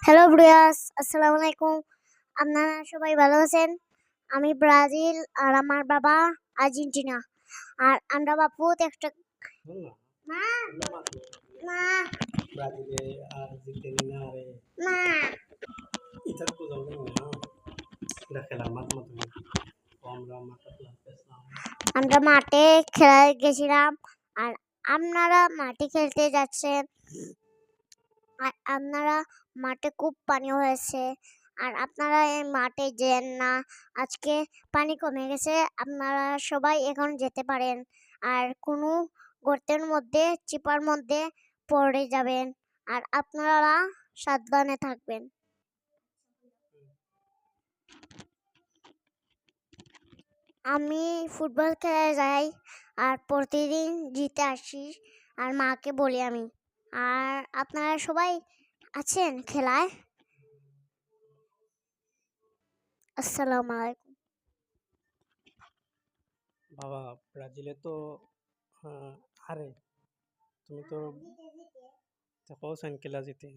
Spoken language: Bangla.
হ্যালো ব্রিয়াস, আসসালামু আলাইকুম। আপনারা সবাই ভালো আছেন? আমি ব্রাজিল আর আমার বাবা আর্জেন্টিনা। আর আমরা বাপু একটা Wala. মা Wala ba? মা Brazil, Argentina রে মা ইতার ko daw na খেলার মাঠ মতো আমরা মাঠে প্লাস পেছিলাম আমরা মাঠে খেলায় গেছিলাম। আর আপনারা মাঠে খেলতে যাচ্ছেন। আর আপনারা মাঠে খুব পানি হয়েছে। আর আপনারা এই মাঠে যেন না, আজকে পানি কমে গেছে। আপনারা সবাই এখন যেতে পারেন। আর কোনো গর্তের মধ্যে চিপার মধ্যে পড়ে যাবেন। আর আপনারা সাবধানে থাকবেন। আমি ফুটবল খেলায় যাই আর প্রতিদিন জিতে আসি। আর মাকে বলি আমি। আর আপনারা সবাই আছেন খেলায়? আসসালামু আলাইকুম। বাবা ব্রাজিলে তো হারে তুমি তো দেখো সাইন খেলা জিতে